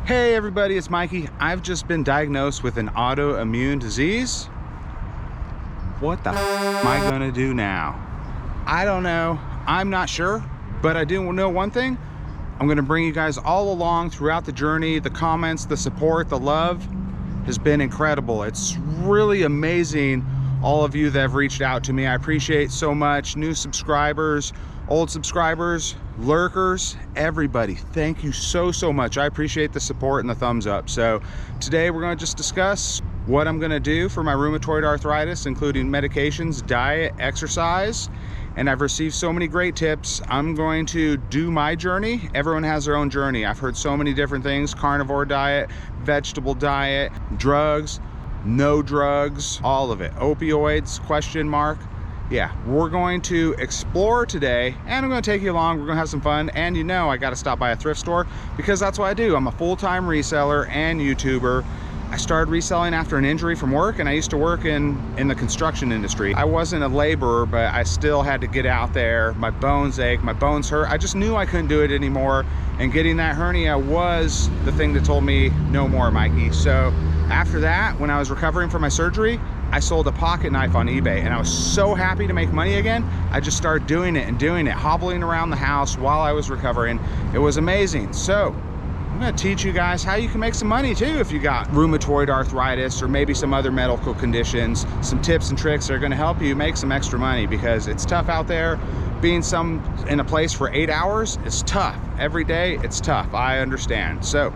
Hey everybody, it's Mikey. I've just been diagnosed with an autoimmune disease. What the am I gonna do now? I don't know. I'm not sure, but I do know one thing. I'm gonna bring you guys all along throughout the journey. The comments, the support, the love has been incredible. It's really amazing, all of you that have reached out to me. I appreciate so much. New subscribers, old subscribers, lurkers, everybody, thank you so much. I appreciate the support and the thumbs up. So today we're going to just discuss what I'm going to do for my rheumatoid arthritis, including medications, diet, exercise, and I've received so many great tips. I'm going to do my journey. Everyone has their own journey. I've heard so many different things: carnivore diet, vegetable diet, drugs, no drugs, all of it, opioids, question mark. Yeah, we're going to explore today, and I'm going to take you along. We're going to have some fun, and you know I got to stop by a thrift store because that's what I do. I'm a full-time reseller and YouTuber. I started reselling after an injury from work, and I used to work in the construction industry. I wasn't a laborer, but I still had to get out there. My bones ache, my bones hurt. I just knew I couldn't do it anymore, and getting that hernia was the thing that told me no more, Mikey. So after that, when I was recovering from my surgery, I sold a pocket knife on eBay, and I was so happy to make money again. I just started doing it, hobbling around the house while I was recovering. It was amazing. So I'm gonna teach you guys how you can make some money too if you got rheumatoid arthritis or maybe some other medical conditions. Some tips and tricks that are gonna help you make some extra money, because it's tough out there. Being in a place for 8 hours is tough. Every day it's tough, I understand. So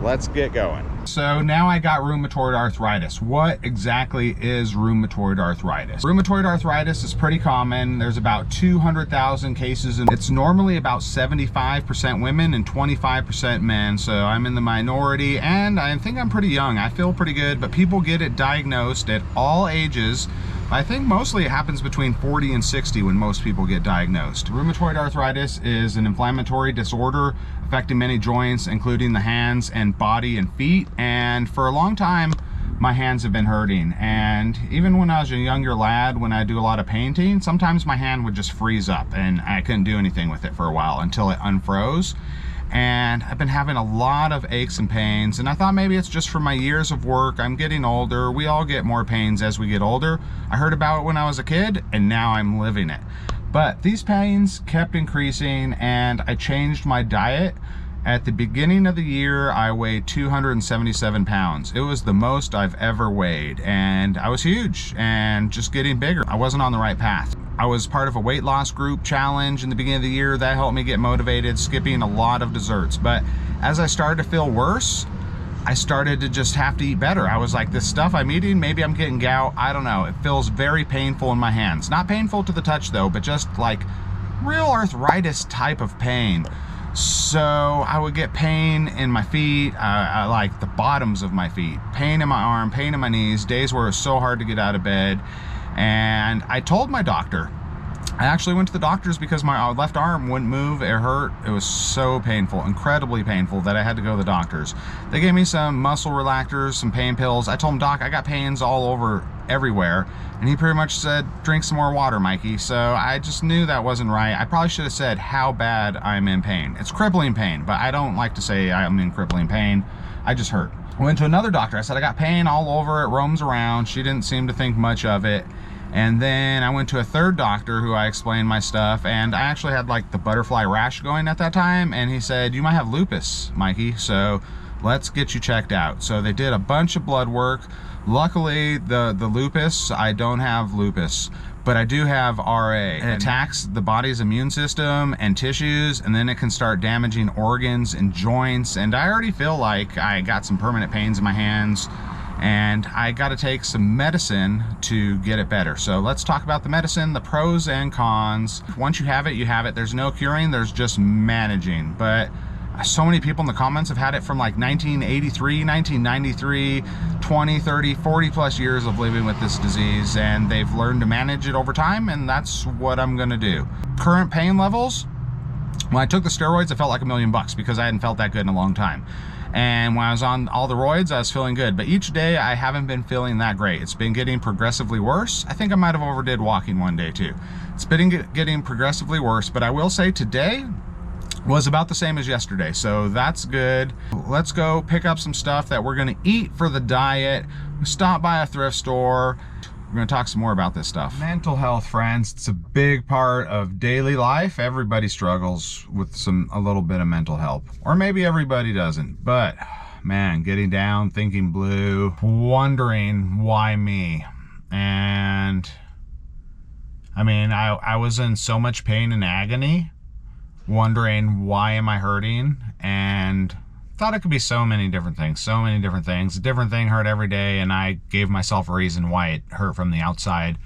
let's get going. So now I got rheumatoid arthritis. What exactly is rheumatoid arthritis? Rheumatoid arthritis is pretty common. There's about 200,000 cases, and it's normally about 75% women and 25% men. So I'm in the minority, and I think I'm pretty young. I feel pretty good, but people get it diagnosed at all ages. I think mostly it happens between 40 and 60 when most people get diagnosed. Rheumatoid arthritis is an inflammatory disorder affecting many joints, including the hands and body and feet. And for a long time, my hands have been hurting. And even when I was a younger lad, when I do a lot of painting, sometimes my hand would just freeze up and I couldn't do anything with it for a while until it unfroze. And I've been having a lot of aches and pains, and I thought maybe it's just from my years of work. I'm getting older. We all get more pains as we get older. I heard about it when I was a kid, and now I'm living it. But these pains kept increasing, and I changed my diet. At the beginning of the year, I weighed 277 pounds. It was the most I've ever weighed, and I was huge and just getting bigger. I wasn't on the right path. I was part of a weight loss group challenge in the beginning of the year. That helped me get motivated, skipping a lot of desserts. But as I started to feel worse, I started to just have to eat better. I was like, this stuff I'm eating, maybe I'm getting gout. I don't know. It feels very painful in my hands. Not painful to the touch though, but just like real arthritis type of pain. So I would get pain in my feet, like the bottoms of my feet, pain in my arm, pain in my knees, days where it was so hard to get out of bed. And I told my doctor. I actually went to the doctors because my left arm wouldn't move. It hurt. It was so painful, incredibly painful, that I had to go to the doctors. They gave me some muscle relaxers, some pain pills. I told him, Doc, I got pains all over everywhere. And he pretty much said, drink some more water, Mikey. So I just knew that wasn't right. I probably should have said how bad I'm in pain. It's crippling pain, but I don't like to say I'm in crippling pain. I just hurt. I went to another doctor. I said, I got pain all over. It roams around. She didn't seem to think much of it. And then I went to a third doctor who I explained my stuff, and I actually had like the butterfly rash going at that time, and he said, you might have lupus, Mikey, so let's get you checked out. So they did a bunch of blood work. Luckily, the lupus, I don't have lupus, but I do have RA. It attacks the body's immune system and tissues, and then it can start damaging organs and joints, and I already feel like I got some permanent pains in my hands, and I got to take some medicine to get it better. So let's talk about the medicine, the pros and cons. Once you have it, you have it. There's no curing, there's just managing. But so many people in the comments have had it from like 1983, 1993, 20, 30, 40 plus years of living with this disease, and they've learned to manage it over time, and that's what I'm gonna do. Current pain levels, when I took the steroids, I felt like $1 million because I hadn't felt that good in a long time. And when I was on all the roids, I was feeling good. But each day, I haven't been feeling that great. It's been getting progressively worse. I think I might have overdid walking one day too. It's been getting progressively worse, but I will say today, was about the same as yesterday, so that's good. Let's go pick up some stuff that we're gonna eat for the diet. Stop by a thrift store. We're gonna talk some more about this stuff. Mental health, friends, it's a big part of daily life. Everybody struggles with a little bit of mental health, or maybe everybody doesn't, but man, getting down, thinking blue, wondering why me. And I mean, I was in so much pain and agony, wondering why am I hurting, and thought it could be so many different things. A different thing hurt every day, and I gave myself a reason why it hurt from the outside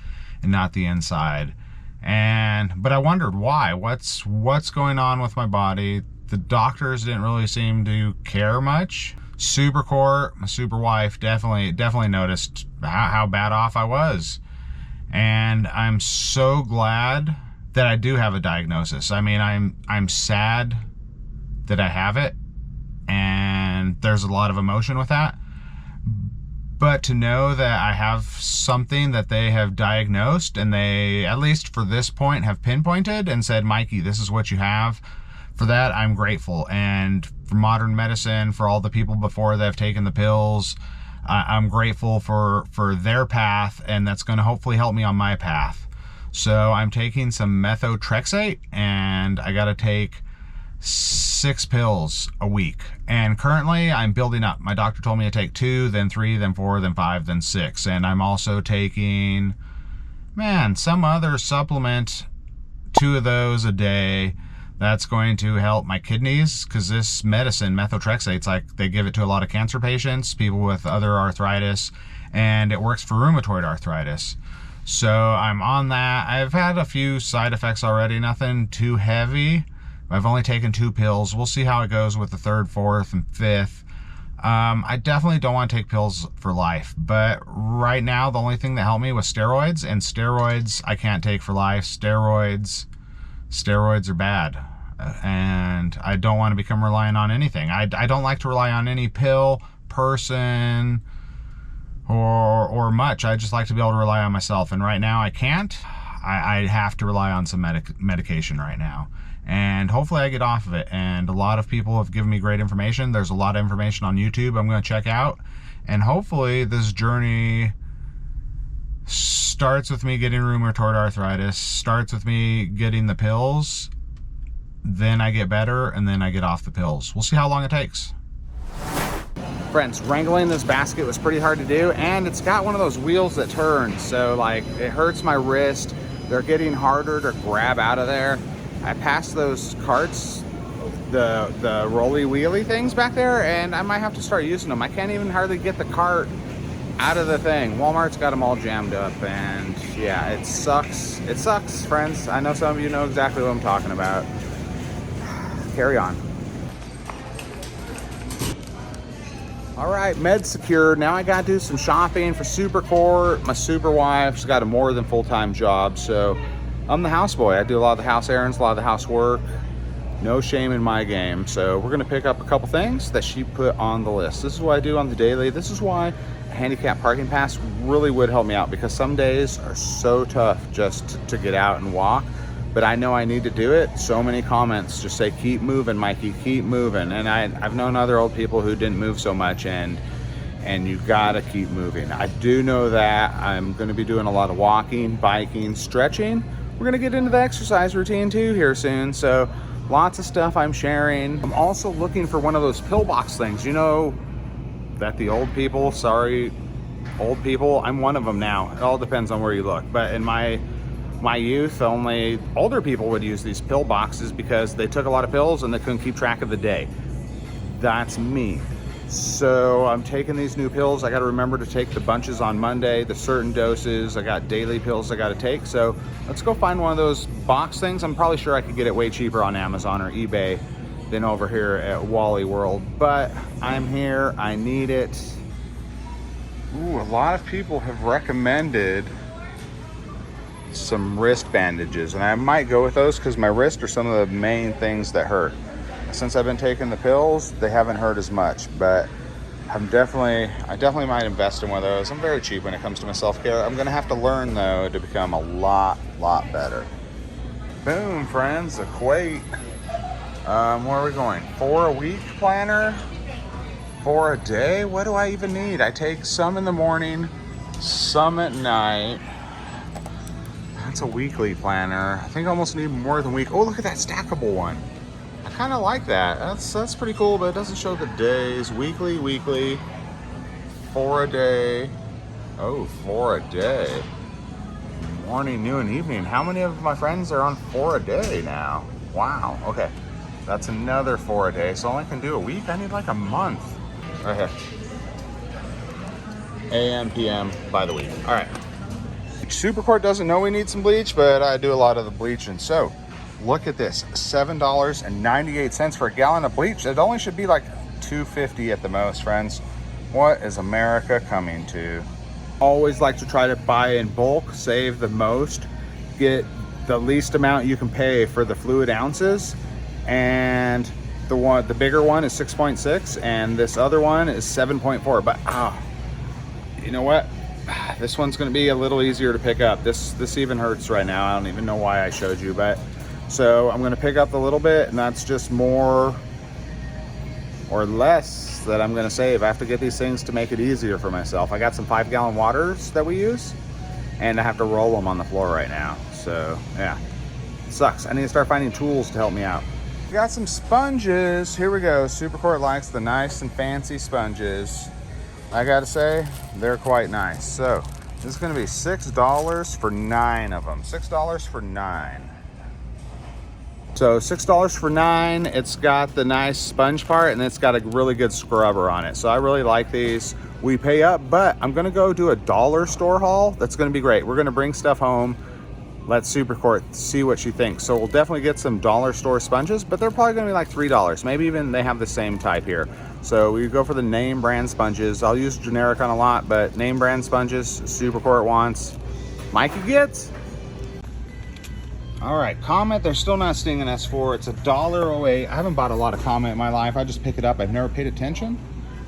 and not the inside. But I wondered why. What's going on with my body? The doctors didn't really seem to care much. Supercore, my super wife, definitely noticed how bad off I was. And I'm so glad that I do have a diagnosis. I mean, I'm sad that I have it, and there's a lot of emotion with that. But to know that I have something that they have diagnosed, and they, at least for this point, have pinpointed and said, Mikey, this is what you have. For that, I'm grateful. And for modern medicine, for all the people before that have taken the pills, I'm grateful for their path, and that's going to hopefully help me on my path. So I'm taking some methotrexate, and I got to take 6 pills a week. And currently I'm building up. My doctor told me to take 2, then 3, then 4, then 5, then 6. And I'm also taking, some other supplement, 2 of those a day. That's going to help my kidneys, because this medicine, methotrexate, it's like they give it to a lot of cancer patients, people with other arthritis, and it works for rheumatoid arthritis. So I'm on that. I've had a few side effects already, nothing too heavy. I've only taken 2 pills. We'll see how it goes with the 3rd, 4th, and 5th. I definitely don't want to take pills for life, but right now the only thing that helped me was steroids, and steroids I can't take for life. Steroids are bad, and I don't want to become reliant on anything. I don't like to rely on any pill, person, or much. I just like to be able to rely on myself, and right now I can't. I have to rely on some medication right now, and hopefully I get off of it. And a lot of people have given me great information. There's a lot of information on YouTube I'm going to check out, and hopefully this journey starts with me getting rheumatoid arthritis, starts with me getting the pills, then I get better, and then I get off the pills. We'll see how long it takes. Friends, wrangling this basket was pretty hard to do, and it's got one of those wheels that turn, so like it hurts my wrist. They're getting harder to grab out of there. I passed those carts, the rolly wheelie things back there, and I might have to start using them. I can't even hardly get the cart out of the thing. Walmart's got them all jammed up, and yeah, it sucks. It sucks, friends. I know some of you know exactly what I'm talking about. Carry on. All right, med secured. Now I gotta do some shopping for Supercore. My super wife's got a more than full-time job, so I'm the houseboy. I do a lot of the house errands, a lot of the housework. No shame in my game. So we're gonna pick up a couple things that she put on the list. This is what I do on the daily. This is why a handicap parking pass really would help me out, because some days are so tough just to get out and walk. But I know I need to do it. So many comments just say, keep moving, Mikey, keep moving. And I've known other old people who didn't move so much, and you gotta keep moving. I do know that I'm gonna be doing a lot of walking, biking, stretching. We're gonna get into the exercise routine too here soon. So lots of stuff I'm sharing. I'm also looking for one of those pillbox things. You know that the old people, sorry, old people, I'm one of them now. It all depends on where you look. But in my youth, only older people would use these pill boxes because they took a lot of pills and they couldn't keep track of the day. That's me. So I'm taking these new pills. I got to remember to take the bunches on Monday, the certain doses. I got daily pills I got to take. So let's go find one of those box things. I'm probably sure I could get it way cheaper on Amazon or eBay than over here at Wally World. But I'm here. I need it. Ooh, a lot of people have recommended some wrist bandages, and I might go with those because my wrists are some of the main things that hurt. Since I've been taking the pills, they haven't hurt as much, but I definitely might invest in one of those. I'm very cheap when it comes to my self-care. I'm gonna have to learn though to become a lot better. Boom, friends, Equate. Where are we going? 4 a week planner? 4 a day? What do I even need? I take some in the morning, some at night. That's a weekly planner. I think I almost need more than week. Oh, look at that stackable one. I kind of like that. That's pretty cool, but it doesn't show the days. Weekly, 4 a day. Oh, 4 a day. Morning, noon, evening. How many of my friends are on 4 a day now? Wow, okay. That's another 4 a day. So I only can do a week? I need like a month. Okay. AM, PM by the week. All right. Supercourt doesn't know we need some bleach, but I do a lot of the bleaching. So look at this, $7.98 for a gallon of bleach. It only should be like $2.50 at the most, friends. What is America coming to? Always like to try to buy in bulk, save the most, get the least amount you can pay for the fluid ounces. And the bigger one is 6.6 and this other one is 7.4. But you know what? This one's going to be a little easier to pick up. This even hurts right now. I don't even know why I showed you, but so I'm going to pick up a little bit, and that's just more or less that I'm going to save. I have to get these things to make it easier for myself. I got some 5-gallon waters that we use, and I have to roll them on the floor right now. So yeah, it sucks. I need to start finding tools to help me out. We got some sponges. Here we go. Supercourt likes the nice and fancy sponges. I gotta say, they're quite nice. So this is gonna be $6 for 9 of them. $6 for 9. So $6 for 9. It's got the nice sponge part and it's got a really good scrubber on it. So I really like these. We pay up, but I'm gonna go do a dollar store haul. That's gonna be great. We're gonna bring stuff home. Let Supercourt see what she thinks. So we'll definitely get some dollar store sponges, but they're probably gonna be like $3. Maybe even they have the same type here. So we go for the name brand sponges. I'll use generic on a lot, but name brand sponges, Supercourt wants. Mikey gets. All right, Comet, they're still not stinging us for. It's $1.08. I haven't bought a lot of Comet in my life. I just pick it up. I've never paid attention.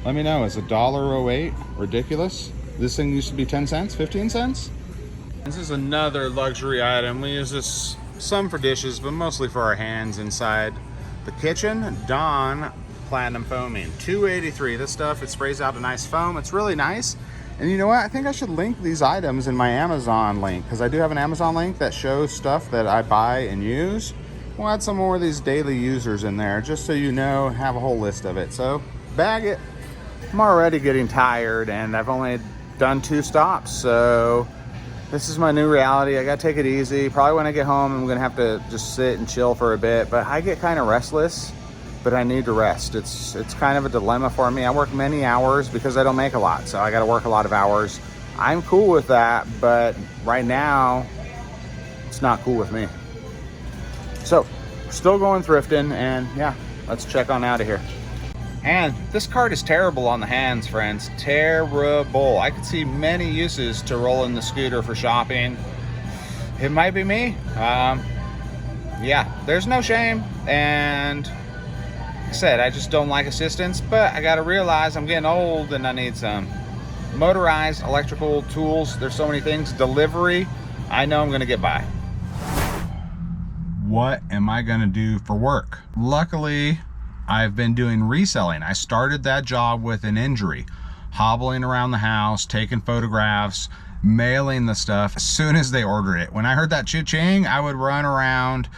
Let me know, is $1.08 ridiculous? This thing used to be 10 cents, 15 cents? This is another luxury item. We use this some for dishes, but mostly for our hands inside the kitchen. Dawn Platinum Foaming, $2.83. This stuff, it sprays out a nice foam. It's really nice. And you know what? I think I should link these items in my Amazon link, because I do have an Amazon link that shows stuff that I buy and use. We'll add some more of these daily users in there, just so you know, have a whole list of it. So bag it. I'm already getting tired, and I've only done 2 stops, so this is my new reality. I gotta take it easy. Probably when I get home, I'm gonna have to just sit and chill for a bit, but I get kind of restless, but I need to rest. It's kind of a dilemma for me. I work many hours because I don't make a lot, so I gotta work a lot of hours. I'm cool with that, but right now, it's not cool with me. So, we're still going thrifting, and yeah, let's check on out of here. And this cart is terrible on the hands, friends. Terrible. I could see many uses to rolling the scooter for shopping. It might be me. Yeah, there's no shame. And like I said, I just don't like assistance, but I gotta realize I'm getting old and I need some motorized electrical tools. There's so many things. Delivery, I know I'm gonna get by. What am I gonna do for work? Luckily, I've been doing reselling. I started that job with an injury, hobbling around the house, taking photographs, mailing the stuff as soon as they ordered it. When I heard that cha-ching, I would run around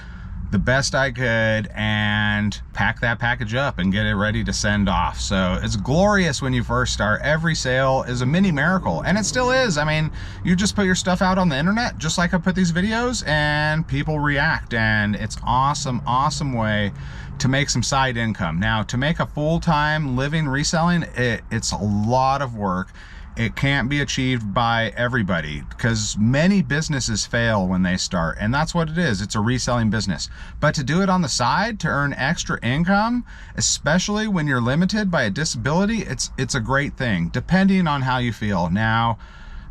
the best I could and pack that package up and get it ready to send off. So it's glorious when you first start. Every sale is a mini miracle, and it still is. I mean, you just put your stuff out on the internet, just like I put these videos, and people react, and it's awesome, awesome way to make some side income. Now, to make a full-time living reselling, it's a lot of work. It can't be achieved by everybody because many businesses fail when they start, and that's what it is. It's a reselling business. But to do it on the side to earn extra income, especially when you're limited by a disability, it's a great thing, depending on how you feel. Now,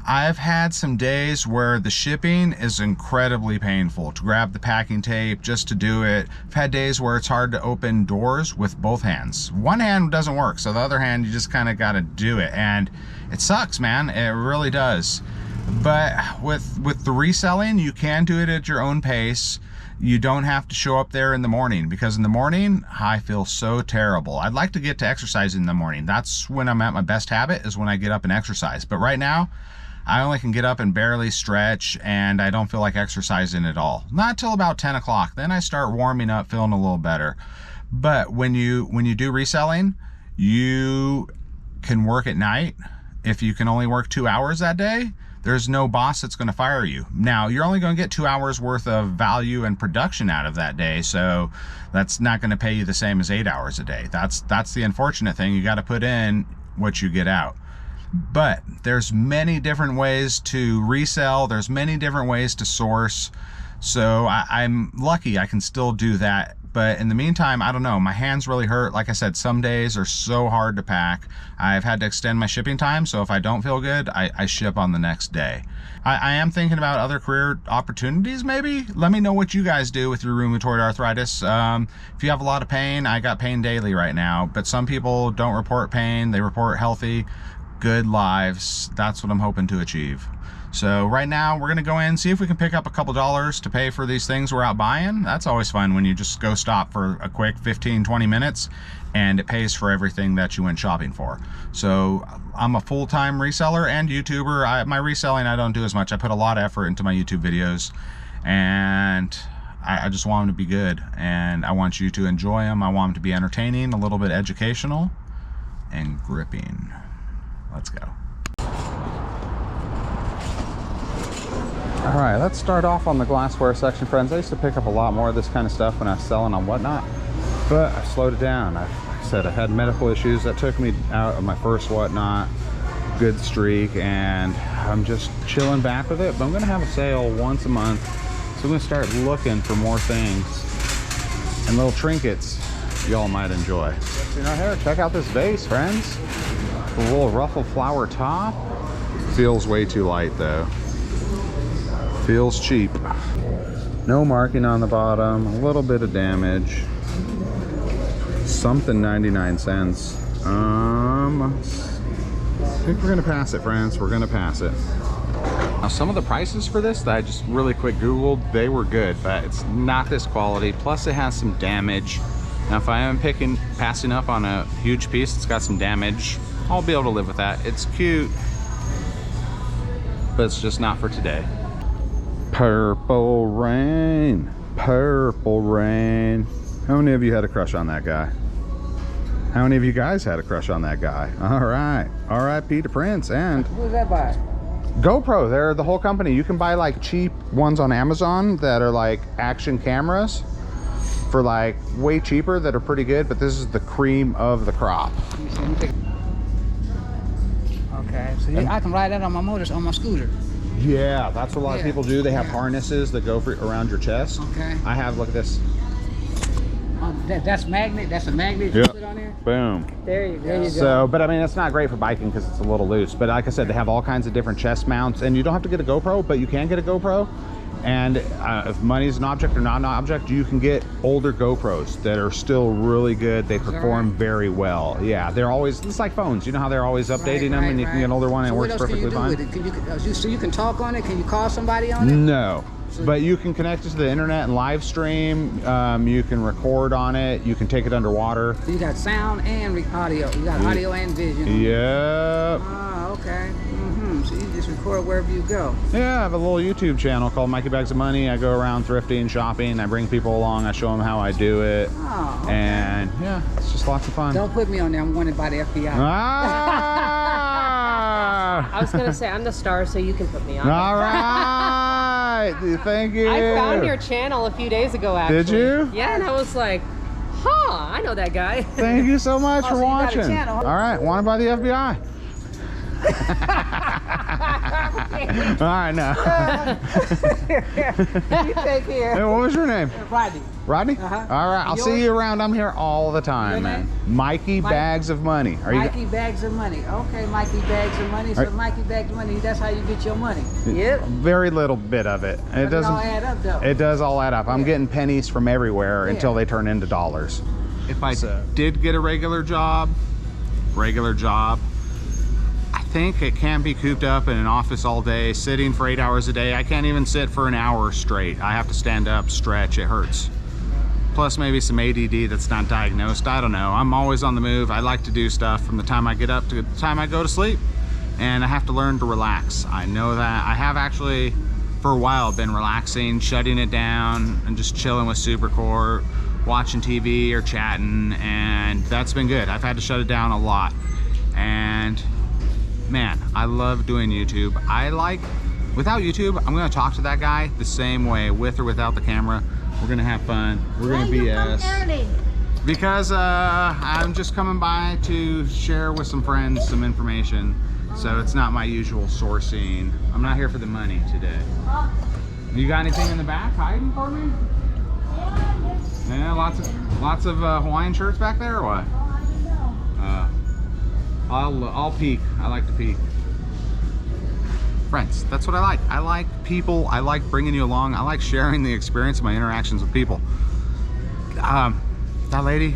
I've had some days where the shipping is incredibly painful to grab the packing tape just to do it. I've had days where it's hard to open doors with both hands. One hand doesn't work, so the other hand you just kind of got to do it, and it sucks, man. It really does. But with the reselling, you can do it at your own pace. you don't have to show up there in the morning, because in the morning I feel so terrible. I'd like to get to exercise in the morning. That's when I'm at my best habit, is when I get up and exercise. But right now I only can get up and barely stretch, and I don't feel like exercising at all. Not till about 10 o'clock. Then I start warming up, feeling a little better. But when you do reselling, you can work at night. If you can only work 2 hours that day, there's no boss that's going to fire you. Now, you're only going to get 2 hours worth of value and production out of that day, so that's not going to pay you the same as 8 hours a day. That's the unfortunate thing. You got to put in what you get out. But there's many different ways to resell. There's many different ways to source. So I'm lucky I can still do that. But in the meantime, I don't know, my hands really hurt. Like I said, some days are so hard to pack. I've had to extend my shipping time, so if I don't feel good, I ship on the next day. I am thinking about other career opportunities maybe. Let me know what you guys do with your rheumatoid arthritis. If you have a lot of pain, I got pain daily right now, but some people don't report pain, they report healthy, good lives. That's what I'm hoping to achieve. So right now we're gonna go in, see if we can pick up a couple dollars to pay for these things we're out buying. That's always fun when you just go stop for a quick 15-20 minutes and it pays for everything that you went shopping for. So I'm a full-time reseller and YouTuber. My reselling, I don't do as much. I put a lot of effort into my YouTube videos, and I just want them to be good, and I want you to enjoy them. I want them to be entertaining, a little bit educational, and gripping. Let's go. All right, let's start off on the glassware section, friends. I used to pick up a lot more of this kind of stuff when I was selling on Whatnot, but I slowed it down. Like I said, I had medical issues that took me out of my first Whatnot good streak, and I'm just chilling back with it. But I'm gonna have a sale once a month, so I'm gonna start looking for more things and little trinkets y'all might enjoy. You know, here, check out this vase, friends. A little ruffled flower top. Feels way too light though. Feels cheap. No marking on the bottom, a little bit of damage. Something 99 cents. I think we're gonna pass it, friends. We're gonna pass it. Now, some of the prices for this that I just really quick Googled, they were good, but it's not this quality. Plus it has some damage. Now, if I am passing up on a huge piece that's got some damage, I'll be able to live with that. It's cute, but it's just not for today. Purple Rain, Purple Rain. How many of you had a crush on that guy? How many of you guys had a crush on that guy? All right, R.I.P. to Prince. And who's that by? GoPro, they're the whole company. You can buy like cheap ones on Amazon that are like action cameras for like way cheaper, that are pretty good, but this is the cream of the crop. Okay, so I can ride that on my scooter. Yeah, that's what a lot of people do. They have harnesses that go around your chest. Okay. I have, look at this. That's magnet. That's a magnet you put on there. Boom. There you go. There you go. So, but I mean, it's not great for biking because it's a little loose. But like I said, they have all kinds of different chest mounts, and you don't have to get a GoPro, but you can get a GoPro. And if money's an object or not an object, you can get older GoPros that are still really good. They perform very well. Yeah, they're always, it's like phones. You know how they're always updating them, and you can get an older one and it works perfectly fine. So you can talk on it? Can you call somebody on it? No. But you can connect it to the internet and live stream. You can record on it. You can take it underwater. So you got sound and audio. You got audio and vision. Yep. Oh, okay. So you just record wherever you go. Yeah, I have a little YouTube channel called Mikey Bags of Money. I go around thrifting, shopping. I bring people along. I show them how I do it. Oh, okay. And yeah, it's just lots of fun. Don't put me on there. I'm wanted by the FBI. Ah! I was going to say, I'm the star, so you can put me on. All right. Thank you. I found your channel a few days ago, actually. Did you? Yeah, and I was like, huh, I know that guy. Thank you so much for so watching. You got a channel, huh? All right, wanted by the FBI. All right, now. You take care. Hey, what was your name? Rodney. Rodney? All right, I'll see you around. I'm here all the time, man. Mikey Bags of Money. Mikey Bags of Money. Okay, Mikey Bags of Money. So Mikey Bags of Money, that's how you get your money. Yep. Very little bit of it. It doesn't all add up, though. It does all add up. I'm getting pennies from everywhere until they turn into dollars. If I did get a regular job, I think it can't be cooped up in an office all day, sitting for 8 hours a day. I can't even sit for an hour straight. I have to stand up, stretch, it hurts. Plus maybe some ADD that's not diagnosed, I don't know. I'm always on the move. I like to do stuff from the time I get up to the time I go to sleep, and I have to learn to relax. I know that. I have actually, for a while, been relaxing, shutting it down, and just chilling with Supercourt, watching TV or chatting, and that's been good. I've had to shut it down a lot. And man, I love doing YouTube. Without YouTube, I'm gonna talk to that guy the same way, with or without the camera. We're gonna have fun. We're gonna BS. Because I'm just coming by to share with some friends some information. So it's not my usual sourcing. I'm not here for the money today. You got anything in the back hiding for me? Yeah, lots of Hawaiian shirts back there, or what? I'll peek. I like to peek. Friends, that's what I like. I like people. I like bringing you along. I like sharing the experience of my interactions with people. That lady,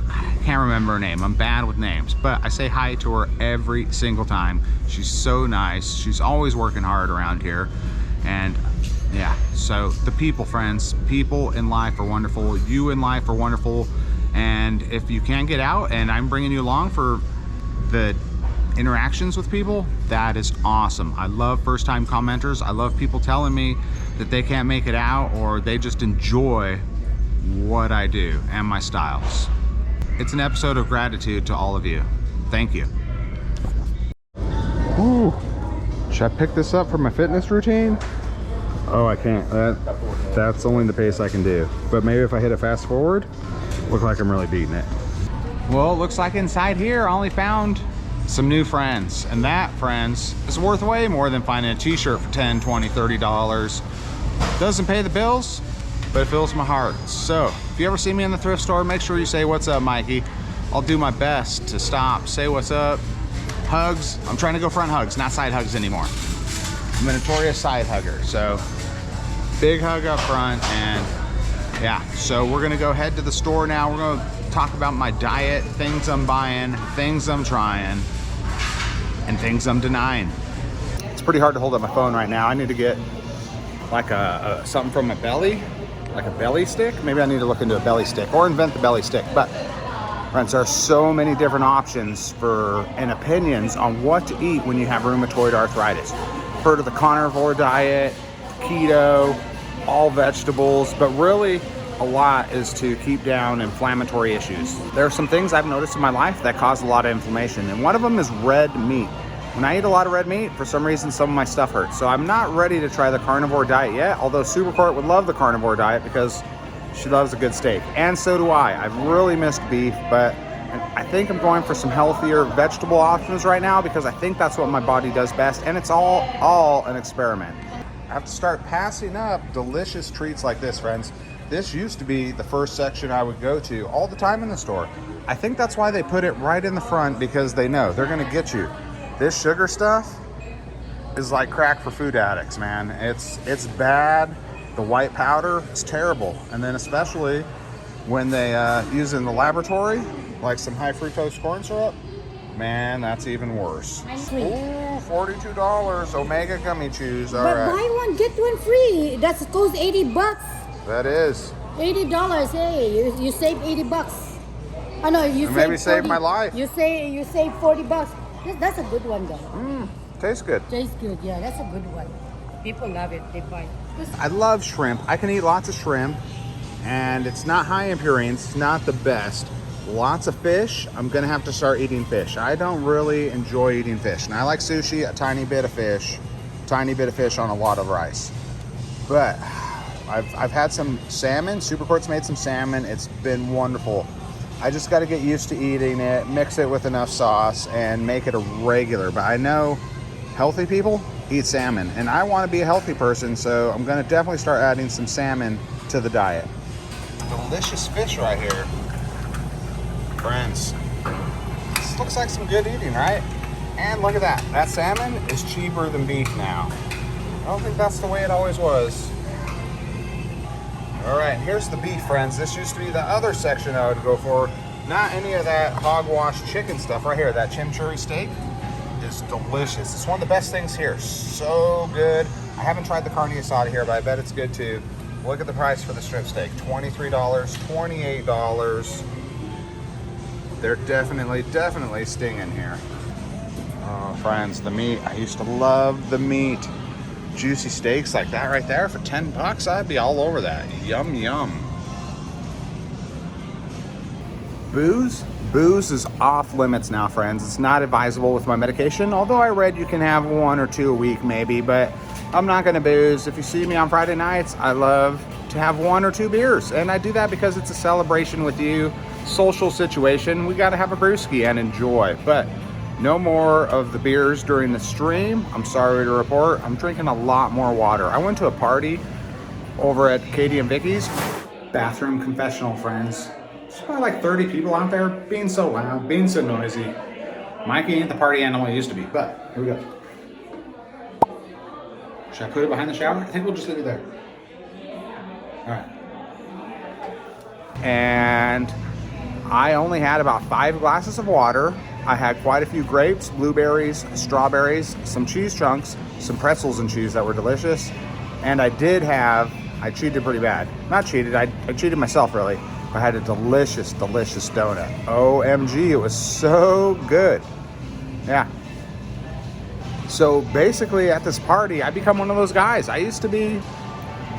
I can't remember her name. I'm bad with names, but I say hi to her every single time. She's so nice. She's always working hard around here. And yeah, so the people, friends, people in life are wonderful. You in life are wonderful. And if you can't get out and I'm bringing you along for the interactions with people, that is awesome. I love first-time commenters. I love people telling me that they can't make it out or they just enjoy what I do and my styles. It's an episode of gratitude to all of you. Thank you. Ooh, should I pick this up for my fitness routine? Oh, I can't. That's only the pace I can do. But maybe if I hit it fast forward, look like I'm really beating it. Well, it looks like inside here I only found some new friends, and that, friends, is worth way more than finding a t-shirt for $10, $20, $30. Doesn't pay the bills, but it fills my heart. So if you ever see me in the thrift store, make sure you say, "What's up, Mikey?" I'll do my best to stop, say what's up. Hugs. I'm trying to go front hugs, not side hugs anymore. I'm a notorious side hugger, so big hug up front. And yeah, so we're gonna go head to the store now. We're gonna talk about my diet, things I'm buying, things I'm trying, and things I'm denying. It's pretty hard to hold up my phone right now. I need to get like something from my belly, like a belly stick. Maybe I need to look into a belly stick or invent the belly stick. But friends, there are so many different options and opinions on what to eat when you have rheumatoid arthritis. Heard of the carnivore diet, keto, all vegetables, but really a lot is to keep down inflammatory issues. There are some things I've noticed in my life that cause a lot of inflammation, and one of them is red meat. When I eat a lot of red meat, for some reason, some of my stuff hurts. So I'm not ready to try the carnivore diet yet, although Supercourt would love the carnivore diet because she loves a good steak, and so do I. I've really missed beef, but I think I'm going for some healthier vegetable options right now because I think that's what my body does best, and it's all an experiment. I have to start passing up delicious treats like this, friends. This used to be the first section I would go to all the time in the store. I think that's why they put it right in the front, because they know they're gonna get you. This sugar stuff is like crack for food addicts, man. It's bad. The white powder is terrible. And then especially when they use it in the laboratory, like some high fructose corn syrup, man, that's even worse. Ooh, $42, Omega gummy chews, all right. But buy one, get one free. That goes $80. That is. $80, hey, you save $80. I know you maybe save my life. You save $40. That's a good one though. Tastes good. Tastes good, yeah, that's a good one. People love it, they buy. I love shrimp. I can eat lots of shrimp, and it's not high in purines. It's not the best. Lots of fish. I'm gonna have to start eating fish. I don't really enjoy eating fish, and I like sushi, a tiny bit of fish on a lot of rice. But I've had some salmon. Supercourt's made some salmon. It's been wonderful. I just got to get used to eating it, mix it with enough sauce, and make it a regular. But I know healthy people eat salmon, and I want to be a healthy person, so I'm going to definitely start adding some salmon to the diet. Delicious fish right here. Friends, this looks like some good eating, right? And look at that. That salmon is cheaper than beef now. I don't think that's the way it always was. All right, here's the beef, friends. This used to be the other section I would go for. Not any of that hogwash chicken stuff right here, that chimichurri steak. is delicious. It's one of the best things here. So good. I haven't tried the carne asada here, but I bet it's good too. Look at the price for the strip steak. $23, $28. They're definitely stinging here. Oh, friends, the meat. I used to love the meat. Juicy steaks like that right there for 10 bucks. I'd be all over that. Yum, yum. Booze? Booze is off limits now, friends. It's not advisable with my medication, although I read you can have 1 or 2 a week maybe, but I'm not gonna booze. If you see me on Friday nights, I love to have 1 or 2 beers, and I do that because it's a celebration with you, social situation. We gotta have a brewski and enjoy, but no more of the beers during the stream. I'm sorry to report, I'm drinking a lot more water. I went to a party over at Katie and Vicky's. Bathroom confessional, friends. There's probably like 30 people out there being so loud, being so noisy. Mikey ain't the party animal he used to be, but here we go. Should I put it behind the shower? I think we'll just leave it there. All right. And I only had about 5 glasses of water. I had quite a few grapes, blueberries, strawberries, some cheese chunks, some pretzels and cheese that were delicious. And I cheated pretty bad. Not cheated, I cheated myself really. I had a delicious donut. OMG, it was so good. Yeah. So basically at this party, I become one of those guys. I used to be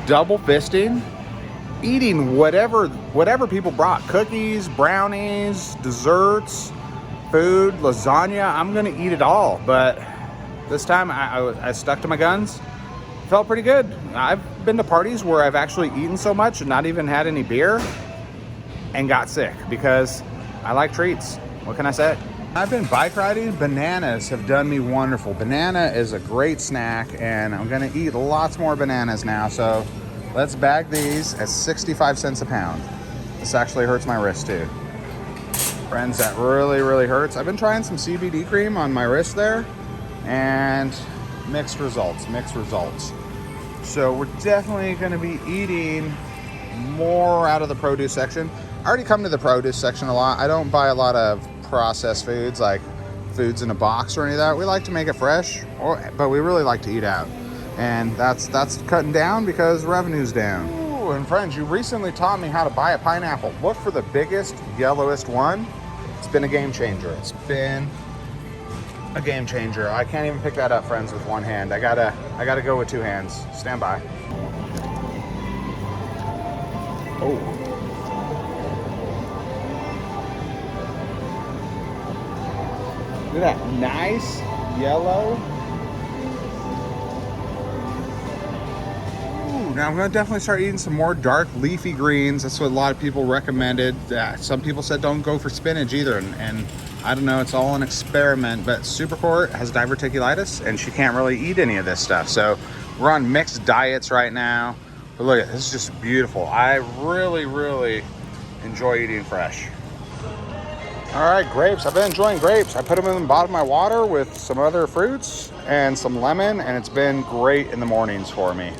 double fisting, eating whatever people brought. Cookies, brownies, desserts, food, lasagna. I'm gonna eat it all. But this time I stuck to my guns. Felt pretty good. I've been to parties where I've actually eaten so much and not even had any beer and got sick because I like treats. What can I say? I've been bike riding. Bananas have done me wonderful. Banana is a great snack and I'm gonna eat lots more bananas now. So let's bag these at 65 cents a pound. This actually hurts my wrist too. Friends, that really hurts. I've been trying some CBD cream on my wrist there and mixed results. So we're definitely gonna be eating more out of the produce section. I already come to the produce section a lot. I don't buy a lot of processed foods like foods in a box or any of that. We like to make it fresh, but we really like to eat out. And that's cutting down because revenue's down. Ooh, and friends, you recently taught me how to buy a pineapple. Look for the biggest, yellowest one. It's been a game changer. It's been a game changer. I can't even pick that up, friends, with one hand. I gotta go with 2 hands. Stand by. Oh. Look at that nice yellow. Ooh, now I'm gonna definitely start eating some more dark leafy greens. That's what a lot of people recommended. Some people said don't go for spinach either, and I don't know, it's all an experiment, but Supercourt has diverticulitis and she can't really eat any of this stuff. So we're on mixed diets right now. But look at this, is just beautiful. I really enjoy eating fresh. All right, grapes. I've been enjoying grapes. I put them in the bottom of my water with some other fruits and some lemon, and it's been great in the mornings for me.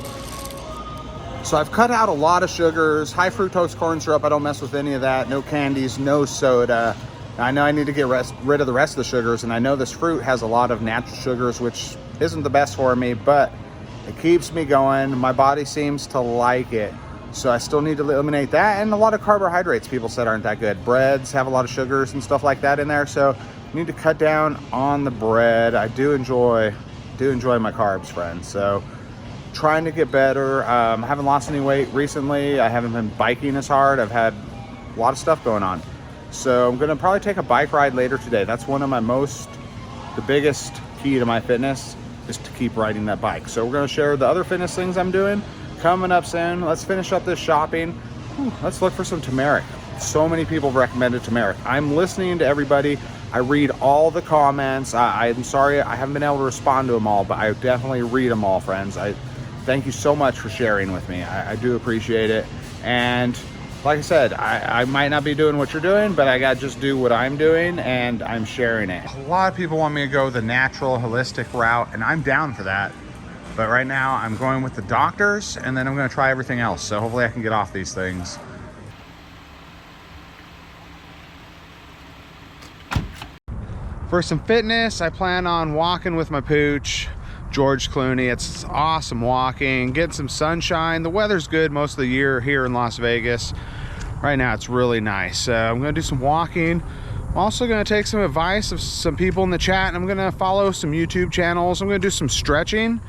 So I've cut out a lot of sugars, high fructose corn syrup. I don't mess with any of that. No candies, no soda. I know I need to get rid of the rest of the sugars, and I know this fruit has a lot of natural sugars, which isn't the best for me, but it keeps me going. My body seems to like it. So I still need to eliminate that, and a lot of carbohydrates people said aren't that good. Breads have a lot of sugars and stuff like that in there, so I need to cut down on the bread. I do enjoy my carbs, friends. So trying to get better. I haven't lost any weight recently. I haven't been biking as hard. I've had a lot of stuff going on. So I'm gonna probably take a bike ride later today. That's one of the biggest key to my fitness is to keep riding that bike. So we're gonna share the other fitness things I'm doing coming up soon. Let's finish up this shopping. Whew, let's look for some turmeric. So many people have recommended turmeric. I'm listening to everybody. I read all the comments. I'm sorry I haven't been able to respond to them all, but I definitely read them all, friends. I thank you so much for sharing with me. I do appreciate it. And like I said, I might not be doing what you're doing, but I got to just do what I'm doing, and I'm sharing it. A lot of people want me to go the natural, holistic route, and I'm down for that. But right now, I'm going with the doctors, and then I'm going to try everything else. So hopefully I can get off these things. For some fitness, I plan on walking with my pooch, George Clooney. It's awesome walking, getting some sunshine. The weather's good most of the year here in Las Vegas. Right now it's really nice. So I'm gonna do some walking. I'm also gonna take some advice of some people in the chat, and I'm gonna follow some YouTube channels. I'm gonna do some stretching.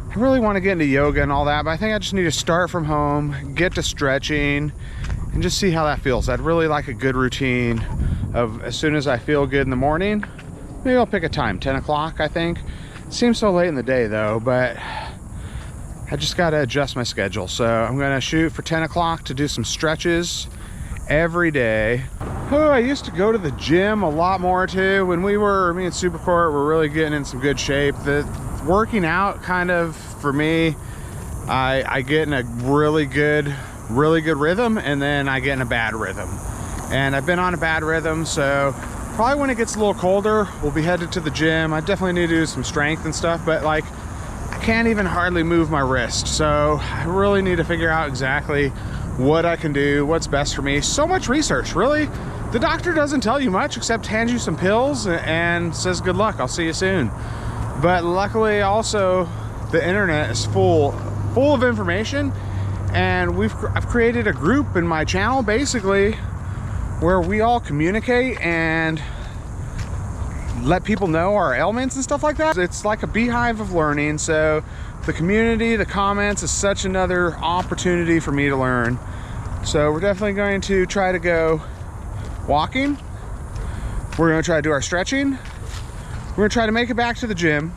I really wanna get into yoga and all that, but I think I just need to start from home, get to stretching, and just see how that feels. I'd really like a good routine of as soon as I feel good in the morning, maybe I'll pick a time, 10 o'clock I think. Seems so late in the day though, but I just gotta adjust my schedule. So I'm gonna shoot for 10 o'clock to do some stretches every day. Oh, I used to go to the gym a lot more too. When me and Supercourt were really getting in some good shape. The working out kind of, for me, I get in a really good rhythm, and then I get in a bad rhythm. And I've been on a bad rhythm, so probably when it gets a little colder, we'll be headed to the gym. I definitely need to do some strength and stuff, but like, I can't even hardly move my wrist. So I really need to figure out exactly what I can do, what's best for me. So much research, really. The doctor doesn't tell you much except hands you some pills and says, good luck, I'll see you soon. But luckily also, the internet is full of information, and I've created a group in my channel basically where we all communicate and let people know our ailments and stuff like that. It's like a beehive of learning. So the community, the comments is such another opportunity for me to learn. So we're definitely going to try to go walking. We're going to try to do our stretching. We're going to try to make it back to the gym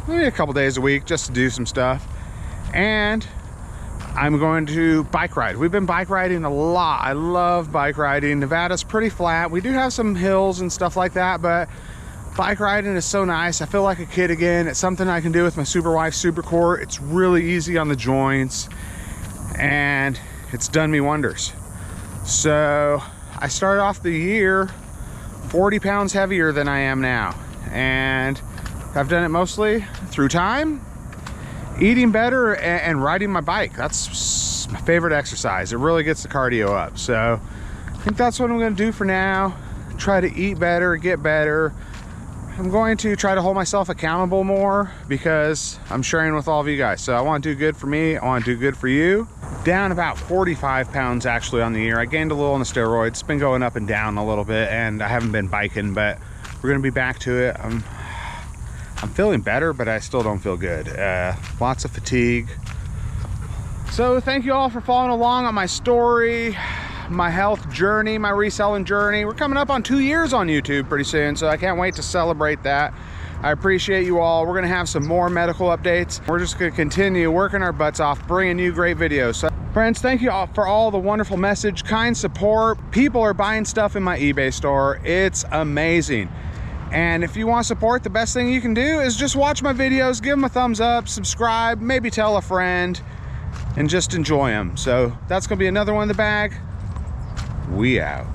maybe a couple days a week just to do some stuff. And I'm going to bike ride. We've been bike riding a lot. I love bike riding. Nevada's pretty flat. We do have some hills and stuff like that, but bike riding is so nice. I feel like a kid again. It's something I can do with my super wife, Supercourt. It's really easy on the joints, and it's done me wonders. So I started off the year 40 pounds heavier than I am now, and I've done it mostly through time, eating better, and riding my bike. That's my favorite exercise. It really gets the cardio up. So I think that's what I'm going to do for now. Try to eat better, get better. I'm going to try to hold myself accountable more because I'm sharing with all of you guys. So I want to do good for me. I want to do good for you. Down about 45 pounds actually on the year. I gained a little on the steroids. It's been going up and down a little bit, and I haven't been biking, but we're going to be back to it. I'm feeling better, but I still don't feel good. Lots of fatigue. So thank you all for following along on my story, my health journey, my reselling journey. We're coming up on 2 years on YouTube pretty soon, so I can't wait to celebrate that. I appreciate you all. We're gonna have some more medical updates. We're just gonna continue working our butts off, bringing you great videos. So friends, thank you all for all the wonderful message, kind support. People are buying stuff in my eBay store. It's amazing. And if you want support, the best thing you can do is just watch my videos, give them a thumbs up, subscribe, maybe tell a friend, and just enjoy them. So that's gonna be another one in the bag. We out.